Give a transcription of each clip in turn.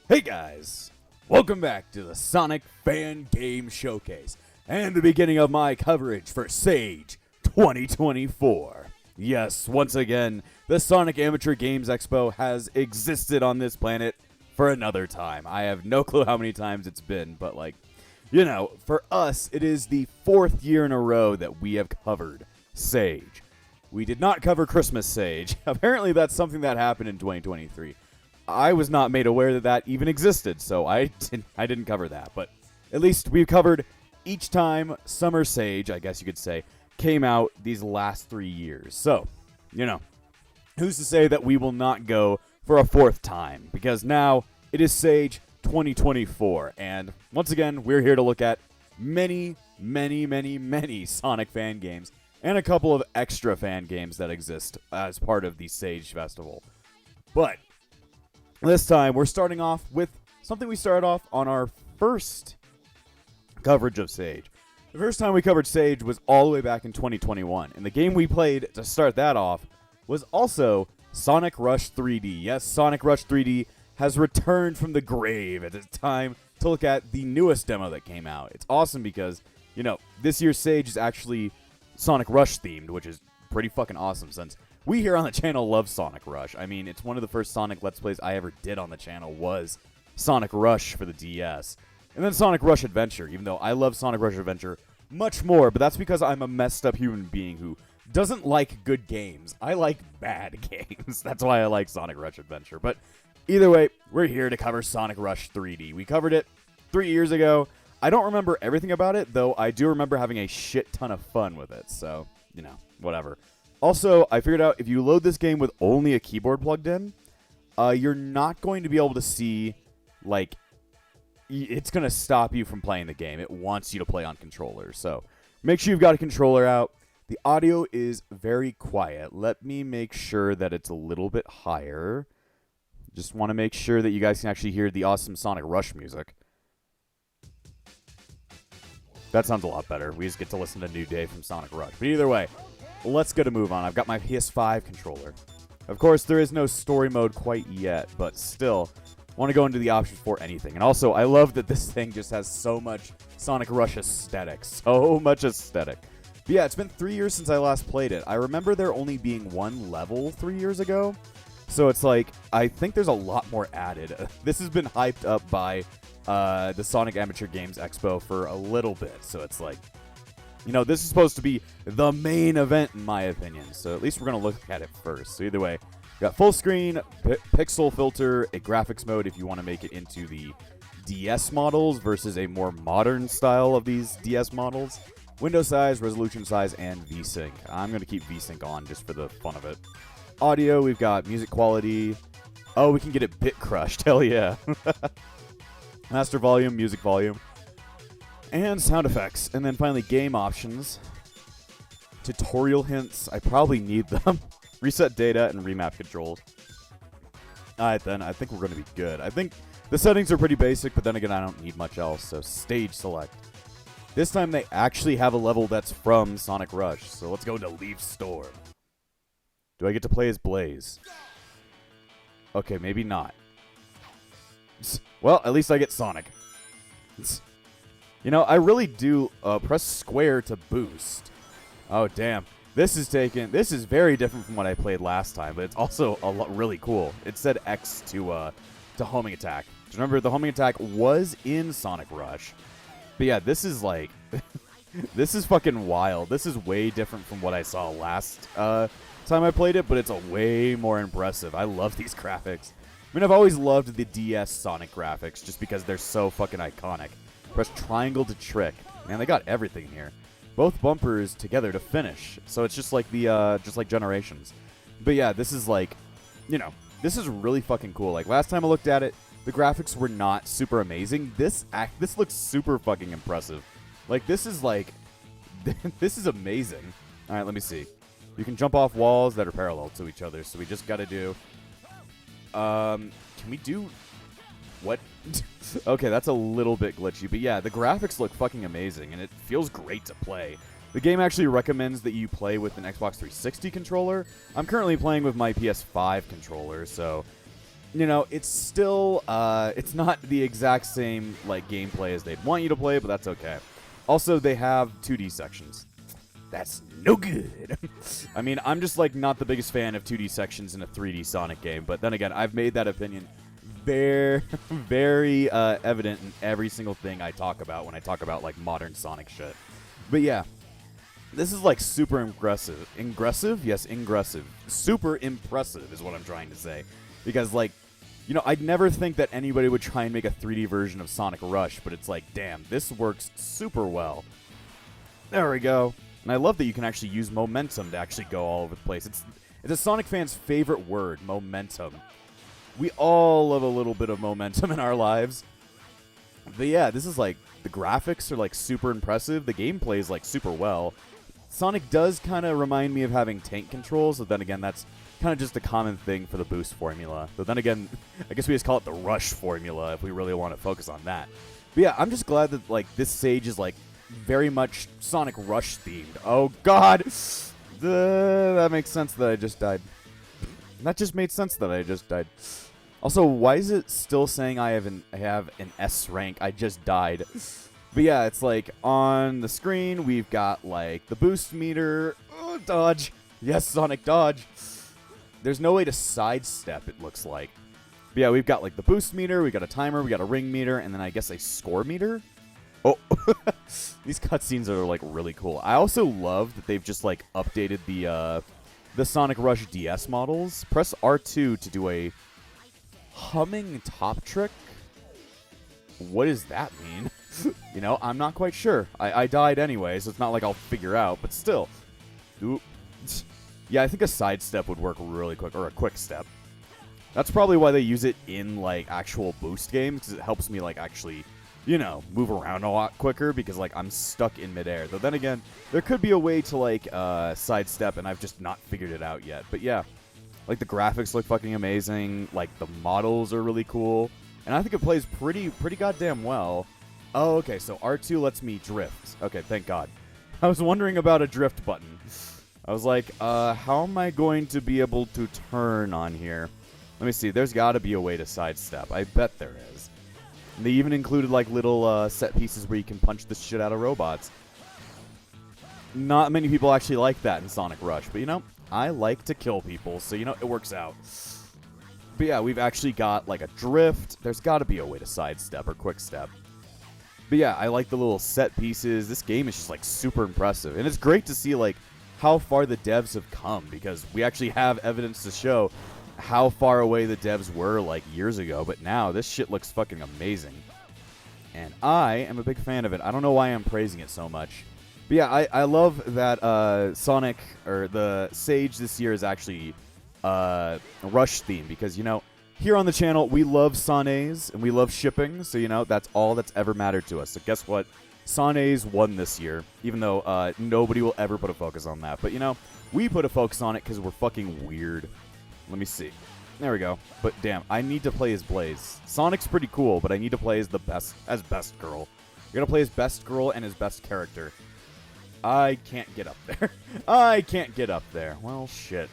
Hey guys, welcome back to the Sonic Fan Game Showcase and the beginning of my coverage for Sage 2024. Yes, once again, the Sonic Amateur Games Expo has existed on this planet for another time. I have no clue how many times it's been, but for us, it is the fourth year in a row that we have covered Sage. We did not cover Christmas Sage. Apparently that's something that happened in 2023. I was not made aware that that even existed, so I didn't cover that. But at least we've covered each time Summer Sage, I guess you could say, came out these last 3 years. So, who's to say that we will not go for a fourth time? Because now it is Sage 2024. And once again, we're here to look at many Sonic fan games and a couple of extra fan games that exist as part of the Sage Festival. But this time, we're starting off with something we started off on our first coverage of Sage. The first time we covered Sage was all the way back in 2021, and the game we played to start that off was also Sonic Rush 3D. Yes, Sonic Rush 3D has returned from the grave. It's time to look at the newest demo that came out. It's awesome because, this year's Sage is actually Sonic Rush themed, which is pretty fucking awesome since we here on the channel love Sonic Rush. I mean, it's one of the first Sonic Let's Plays I ever did on the channel was Sonic Rush for the DS. And then Sonic Rush Adventure, even though I love Sonic Rush Adventure much more, but that's because I'm a messed up human being who doesn't like good games. I like bad games. That's why I like Sonic Rush Adventure. But either way, we're here to cover Sonic Rush 3D. We covered it 3 years ago. I don't remember everything about it, though I do remember having a shit ton of fun with it. So, whatever. Also, I figured out if you load this game with only a keyboard plugged in, you're not going to be able to see, it's going to stop you from playing the game. It wants you to play on controllers. So make sure you've got a controller out. The audio is very quiet. Let me make sure that it's a little bit higher. Just want to make sure that you guys can actually hear the awesome Sonic Rush music. That sounds a lot better. We just get to listen to New Day from Sonic Rush. But either way, let's get a move on. I've got my PS5 controller. Of course, there is no story mode quite yet, but still, want to go into the options for anything. And also, I love that this thing just has so much Sonic Rush aesthetic. So much aesthetic. But yeah, it's been 3 years since I last played it. I remember there only being one level 3 years ago. So it's I think there's a lot more added. This has been hyped up by the Sonic Amateur Games Expo for a little bit. So it's this is supposed to be the main event, in my opinion. So at least we're going to look at it first. So either way, we got full screen, pixel filter, a graphics mode if you want to make it into the DS models versus a more modern style of these DS models. Window size, resolution size, and VSync. I'm going to keep VSync on just for the fun of it. Audio, we've got music quality. Oh, we can get it bit crushed. Hell yeah. Master volume, music volume. And sound effects. And then finally, game options. Tutorial hints. I probably need them. Reset data and remap controls. Alright then, I think we're going to be good. I think the settings are pretty basic, but then again, I don't need much else. So stage select. This time they actually have a level that's from Sonic Rush. So let's go to Leaf Storm. Do I get to play as Blaze? Okay, maybe not. Well, at least I get Sonic. I really do press square to boost. Oh, damn. This is very different from what I played last time, but it's also really cool. It said X to homing attack. Remember, the homing attack was in Sonic Rush. But yeah, this is this is fucking wild. This is way different from what I saw last time I played it, but it's a way more impressive. I love these graphics. I mean, I've always loved the DS Sonic graphics just because they're so fucking iconic. Press triangle to trick. Man, they got everything here. Both bumpers together to finish. So it's just like Generations. But yeah, this is this is really fucking cool. Last time I looked at it, the graphics were not super amazing. This looks super fucking impressive. This is this is amazing. All right, let me see. You can jump off walls that are parallel to each other. So we just got to do can we do what? Okay, that's a little bit glitchy, but yeah, the graphics look fucking amazing, and it feels great to play. The game actually recommends that you play with an Xbox 360 controller. I'm currently playing with my PS5 controller, so you know, it's still, it's not the exact same, like, gameplay as they'd want you to play, but that's okay. Also, they have 2D sections. That's no good. I mean, I'm just, like, not the biggest fan of 2D sections in a 3D Sonic game, but then again, I've made that opinion very, very evident in every single thing I talk about when I talk about, like, modern Sonic shit. But yeah, this is, like, super impressive. Ingressive? Yes, ingressive. Super impressive is what I'm trying to say. Because, like, you know, I'd never think that anybody would try and make a 3D version of Sonic Rush, but it's like, damn, this works super well. There we go. And I love that you can actually use momentum to actually go all over the place. It's a Sonic fan's favorite word, momentum. We all love a little bit of momentum in our lives. But yeah, this is like, the graphics are like super impressive. The gameplay is like super well. Sonic does kind of remind me of having tank controls, but then again, that's kind of just a common thing for the boost formula. But then again, I guess we just call it the rush formula if we really want to focus on that. But yeah, I'm just glad that like this stage is like very much Sonic Rush themed. Oh god! That makes sense that I just died. That just made sense that I just died. Also, why is it still saying I have an S rank? I just died. But yeah, it's like on the screen we've got like the boost meter. Oh, dodge. Yes, Sonic dodge. There's no way to sidestep, it looks like. But yeah, we've got like the boost meter, we got a timer, we got a ring meter, and then I guess a score meter? Oh, these cutscenes are like really cool. I also love that they've just like updated the Sonic Rush DS models. Press R2 to do a humming top trick. What does that mean? You know, I'm not quite sure. I died anyway, so it's not like I'll figure out, but still. Oop. Yeah, I think a sidestep would work really quick, or a quick step. That's probably why they use it in, like, actual boost games, because it helps me, like, actually, you know, move around a lot quicker, because, like, I'm stuck in midair. Though then again, there could be a way to, like, sidestep, and I've just not figured it out yet. But yeah, like, the graphics look fucking amazing, like, the models are really cool, and I think it plays pretty goddamn well. Oh, okay, so R2 lets me drift. Okay, thank God. I was wondering about a drift button. I was like, how am I going to be able to turn on here? Let me see. There's got to be a way to sidestep. I bet there is. And they even included, like, little set pieces where you can punch the shit out of robots. Not many people actually like that in Sonic Rush. But, you know, I like to kill people, so, you know, it works out. But, yeah, we've actually got, like, a drift. There's got to be a way to sidestep or quick step. But, yeah, I like the little set pieces. This game is just, like, super impressive. And it's great to see, like, how far the devs have come, because we actually have evidence to show how far away the devs were like years ago, but now this shit looks fucking amazing. And I am a big fan of it. I don't know why I'm praising it so much. But yeah, I love that Sonic, or the Sage this year is actually Rush theme, because, you know, here on the channel, we love Sonaze, and we love shipping, so, you know, that's all that's ever mattered to us. So guess what? Sonaze won this year, even though nobody will ever put a focus on that. But, you know, we put a focus on it because we're fucking weird. Let me see. There we go. But, damn, I need to play as Blaze. Sonic's pretty cool, but I need to play as best girl. You're going to play as best girl and as best character. I can't get up there. I can't get up there. Well, shit.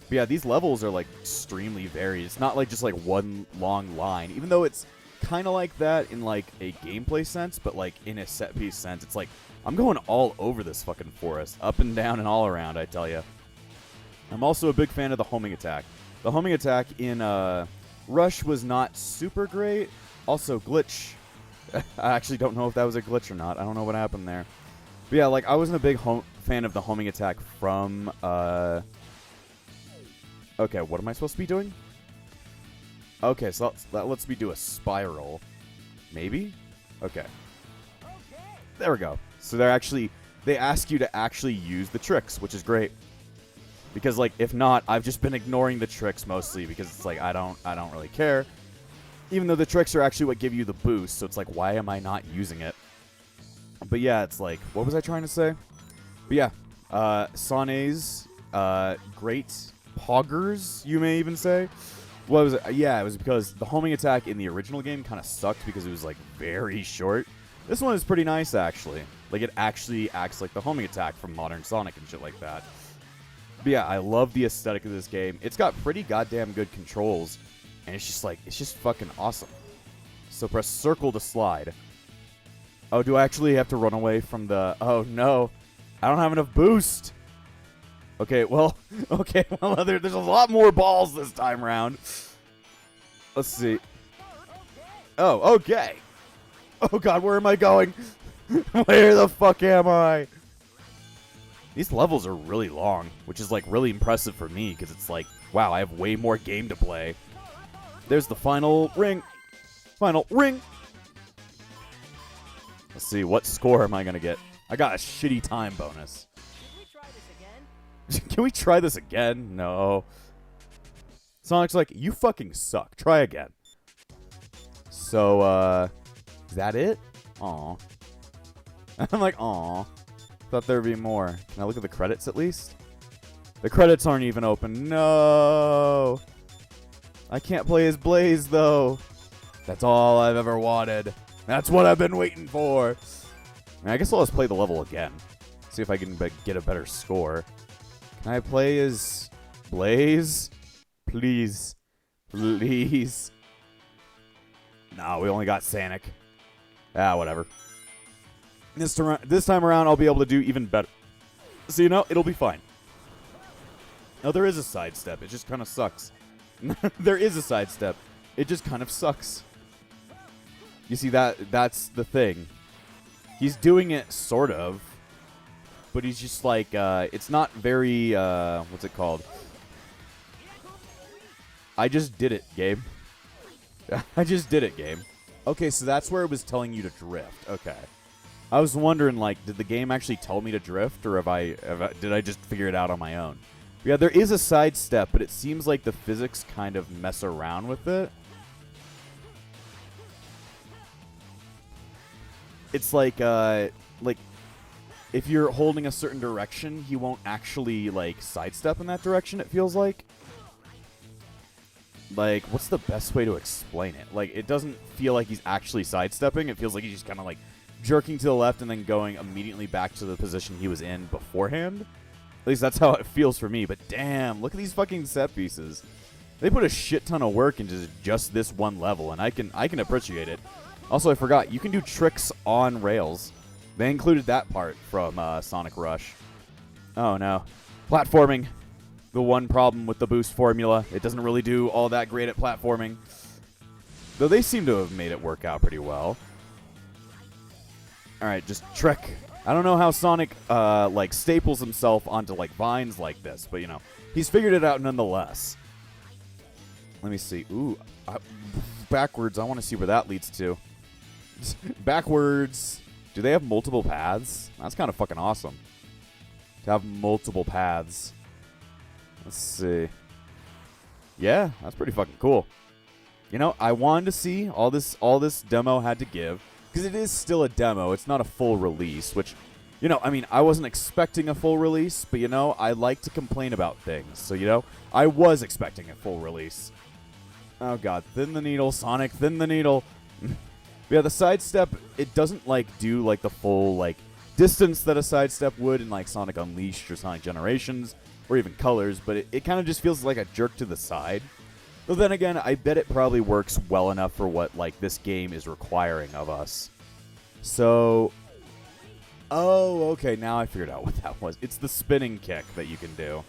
But, yeah, these levels are, like, extremely varied. It's not, like, just, like, one long line. Even though it's kind of like that in, like, a gameplay sense, but, like, in a set-piece sense. It's like, I'm going all over this fucking forest. Up and down and all around, I tell you. I'm also a big fan of the homing attack. The homing attack in Rush was not super great. Also, glitch. I actually don't know if that was a glitch or not. I don't know what happened there. But yeah, like, I wasn't a big fan of the homing attack from... Okay, what am I supposed to be doing? Okay, so that lets me do a spiral. Maybe? Okay. There we go. So they ask you to actually use the tricks, which is great. Because, like, if not, I've just been ignoring the tricks mostly because it's like, I don't really care. Even though the tricks are actually what give you the boost, so it's like, why am I not using it? But yeah, it's like, what was I trying to say? But yeah, Sonaze, great poggers, you may even say. What was it? Yeah, it was because the homing attack in the original game kind of sucked because it was, like, very short. This one is pretty nice, actually. Like, it actually acts like the homing attack from modern Sonic and shit like that. But yeah, I love the aesthetic of this game. It's got pretty goddamn good controls. And it's just like, it's just fucking awesome. So press circle to slide. Oh, do I actually have to run away from the... Oh, no. I don't have enough boost. Okay, well, there's a lot more balls this time around. Let's see. Oh, okay. Oh, God, where am I going? Where the fuck am I? These levels are really long, which is, like, really impressive for me, because it's like, wow, I have way more game to play. There's the final ring. Final ring. Let's see, what score am I going to get? I got a shitty time bonus. Can we try this again? No. Sonic's like, you fucking suck. Try again. So, is that it? Aw. I'm like, aw. Thought there'd be more. Can I look at the credits at least? The credits aren't even open. No. I can't play as Blaze, though. That's all I've ever wanted. That's what I've been waiting for. I guess I'll just play the level again. See if I can get a better score. Can I play as Blaze? Please. Please. No, we only got Sonic. Ah, whatever. This time around, I'll be able to do even better. So, you know, it'll be fine. No, there is a sidestep. It just kind of sucks. There is a sidestep. It just kind of sucks. You see, that's the thing. He's doing it, sort of. But he's just like, it's not very, what's it called? I just did it, game. I just did it, game. Okay, so that's where it was telling you to drift. Okay. I was wondering, like, did the game actually tell me to drift, or did I just figure it out on my own? Yeah, there is a sidestep, but it seems like the physics kind of mess around with it. It's like if you're holding a certain direction, he won't actually, like, sidestep in that direction, it feels like. Like, what's the best way to explain it? Like, it doesn't feel like he's actually sidestepping. It feels like he's just kind of, like, jerking to the left and then going immediately back to the position he was in beforehand. At least that's how it feels for me. But damn, look at these fucking set pieces. They put a shit ton of work into just this one level, and I can appreciate it. Also, I forgot, you can do tricks on rails. They included that part from Sonic Rush. Oh, no. Platforming. The one problem with the boost formula. It doesn't really do all that great at platforming. Though they seem to have made it work out pretty well. Alright, just trick. I don't know how Sonic, like, staples himself onto, like, vines like this. But, you know, he's figured it out nonetheless. Let me see. Ooh. Backwards. I want to see where that leads to. Backwards. Do they have multiple paths? That's kind of fucking awesome. To have multiple paths. Let's see. Yeah, that's pretty fucking cool. You know, I wanted to see all this demo had to give, because it is still a demo. It's not a full release, which, you know, I mean, I wasn't expecting a full release, but, you know, I like to complain about things. So, you know, I was expecting a full release. Oh, God. Thin the needle, Sonic, thin the needle. Yeah, the sidestep, it doesn't, like, do, like, the full, like, distance that a sidestep would in, like, Sonic Unleashed or Sonic Generations, or even Colors, but it kind of just feels like a jerk to the side. But then again, I bet it probably works well enough for what, like, this game is requiring of us. So, oh, okay, now I figured out what that was. It's the spinning kick that you can do.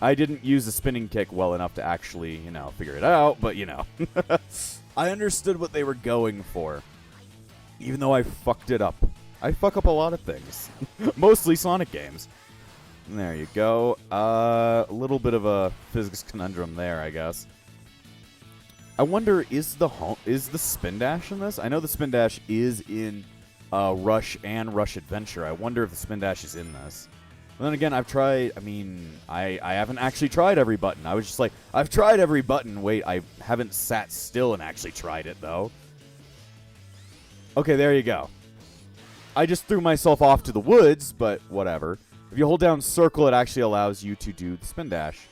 I didn't use the spinning kick well enough to actually, you know, figure it out, but, you know. I understood what they were going for, even though I fucked it up. I fuck up a lot of things, mostly Sonic games. There you go. A little bit of a physics conundrum there, I guess. I wonder, is the spin dash in this? I know the spin dash is in Rush and Rush Adventure. I wonder if the spin dash is in this. And then again, I've tried, I mean, I haven't actually tried every button. I was just like, I've tried every button. Wait, I haven't sat still and actually tried it, though. Okay, there you go. I just threw myself off to the woods, but whatever. If you hold down circle, it actually allows you to do the spin dash.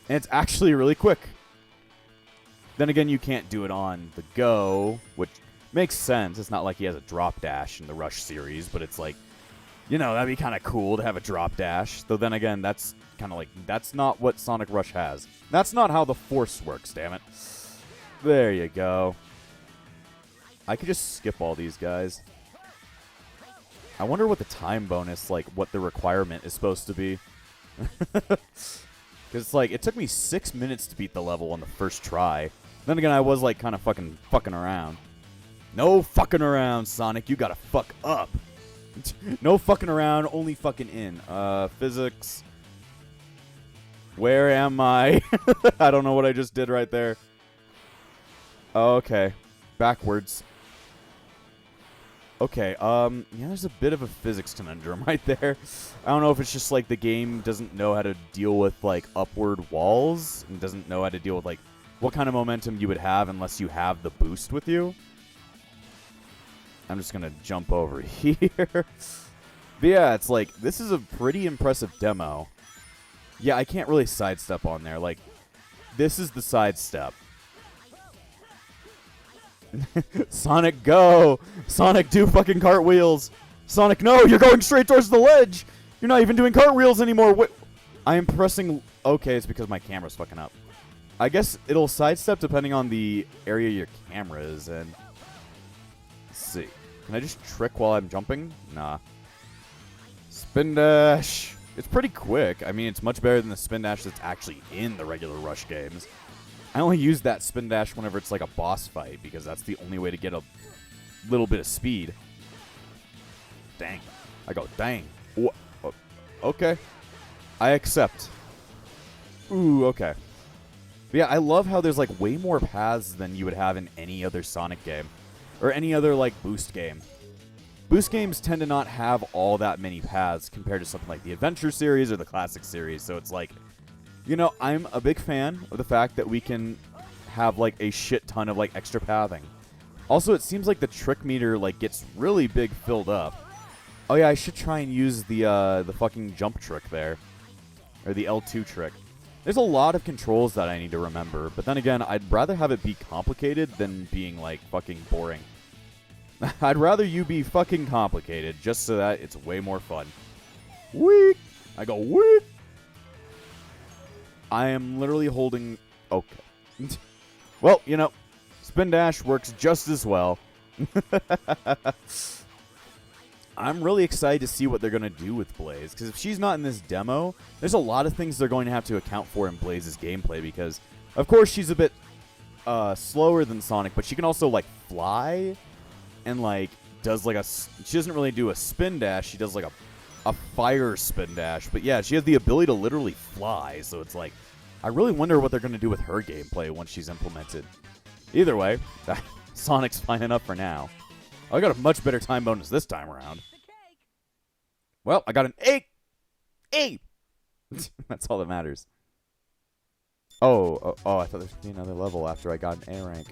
And it's actually really quick. Then again, you can't do it on the go, which makes sense. It's not like he has a drop dash in the Rush series, but it's like, You know, that'd be kind of cool to have a drop dash. Though then again, that's kind of like, that's not what Sonic Rush has. That's not how the Force works, damn it. There you go. I could just skip all these guys. I wonder what the time bonus, like, what the requirement is supposed to be. Because it's like, it took me 6 minutes to beat the level on the first try. Then again, I was, like, kind of fucking around. No fucking around, Sonic. You gotta fuck up. No fucking around, only fucking in. Physics. Where am I? I don't know what I just did right there. Okay. Backwards. Okay, yeah, there's a bit of a physics conundrum right there. I don't know if it's just, like, the game doesn't know how to deal with, like, upward walls, and doesn't know how to deal with, like, what kind of momentum you would have unless you have the boost with you. I'm just gonna jump over here. But yeah, it's like, this is a pretty impressive demo. Yeah, I can't really sidestep on there. Like, this is the sidestep. Sonic, go! Sonic, do fucking cartwheels! Sonic, no! You're going straight towards the ledge! You're not even doing cartwheels anymore! What? I am pressing... Okay, it's because my camera's fucking up. I guess it'll sidestep depending on the area your camera is in. Let's see. Can I just trick while I'm jumping? Nah. Spin dash! It's pretty quick. I mean, it's much better than the spin dash that's actually in the regular Rush games. I only use that spin dash whenever it's like a boss fight, because that's the only way to get a little bit of speed. Dang. I go, dang. Okay. I accept. Ooh, okay. But yeah, I love how there's like way more paths than you would have in any other Sonic game. Or any other like boost game. Boost games tend to not have all that many paths compared to something like the Adventure series or the Classic series, so it's like, you know, I'm a big fan of the fact that we can have, like, a shit ton of, like, extra pathing. Also, it seems like the trick meter, like, gets really big filled up. Oh, yeah, I should try and use the fucking jump trick there. Or the L2 trick. There's a lot of controls that I need to remember, but then again, I'd rather have it be complicated than being, like, fucking boring. I'd rather you be fucking complicated, just so that it's way more fun. Weak! I go, weak! I am literally holding... Okay. Well, you know, spin dash works just as well. I'm really excited to see what they're going to do with Blaze, because if she's not in this demo, there's a lot of things they're going to have to account for in Blaze's gameplay, because, of course, she's a bit slower than Sonic, but she can also, like, fly, and, like, does, like, she doesn't really do a spin dash, she does, like, a fire spin dash. But yeah, she has the ability to literally fly, so it's like, I really wonder what they're going to do with her gameplay once she's implemented. Either way, Sonic's fine enough for now. I got a much better time bonus this time around. Well, I got an 8! 8! That's all that matters. Oh, I thought there was going to be another level after I got an A rank.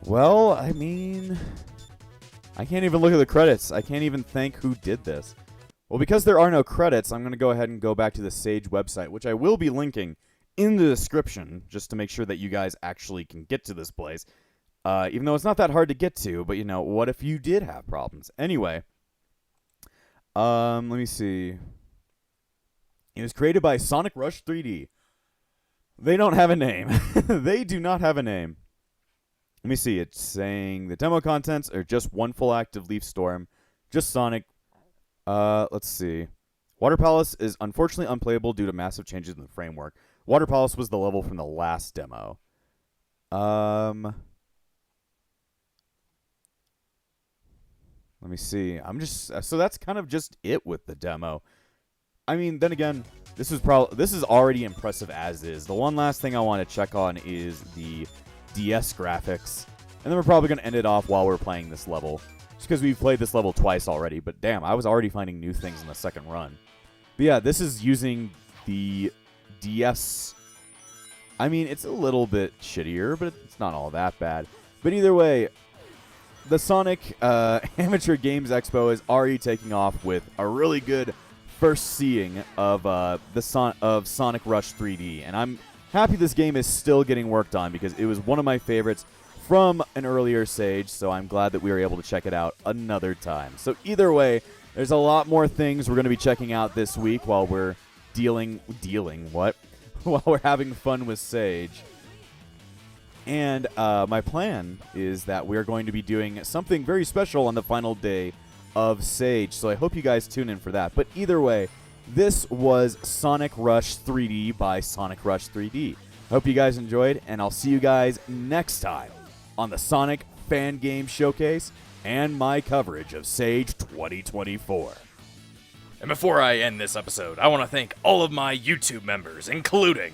Well, I mean... I can't even look at the credits. I can't even think who did this. Well, because there are no credits, I'm going to go ahead and go back to the Sage website, which I will be linking in the description, just to make sure that you guys actually can get to this place. Even though it's not that hard to get to, but, you know, what if you did have problems? Anyway, let me see. It was created by Sonic Rush 3D. They don't have a name. They do not have a name. Let me see. It's saying the demo contents are just one full active Leaf Storm, just Sonic. Let's see. Water Palace is unfortunately unplayable due to massive changes in the framework. Water Palace was the level from the last demo. Let me see. So that's kind of just it with the demo. I mean, then again, this is already impressive as is. The one last thing I want to check on is the DS graphics, and then we're probably going to end it off while we're playing this level, just because we've played this level twice already. But damn, I was already finding new things in the second run. But yeah, this is using the DS. I mean, it's a little bit shittier, but it's not all that bad. But either way, the Sonic Amateur Games Expo is already taking off with a really good first seeing of Sonic Rush 3D, and I'm happy this game is still getting worked on because it was one of my favorites from an earlier Sage, so I'm glad that we were able to check it out another time. So either way, There's a lot more things we're going to be checking out this week while we're while we're having fun with Sage. And my plan is that we're going to be doing something very special on the final day of Sage, so I hope you guys tune in for that. But either way, this was Sonic Rush 3D by Sonic Rush 3D. I hope you guys enjoyed, and I'll see you guys next time on the Sonic Fan Game Showcase and my coverage of Sage 2024. And before I end this episode, I want to thank all of my YouTube members, including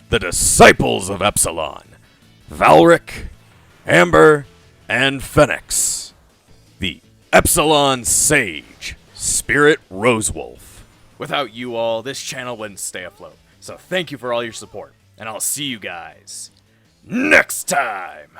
the Disciples of Epsilon, Valric, Amber, and Phoenix, the Epsilon Sage, Spirit Rosewolf. Without you all, this channel wouldn't stay afloat. So thank you for all your support, and I'll see you guys next time!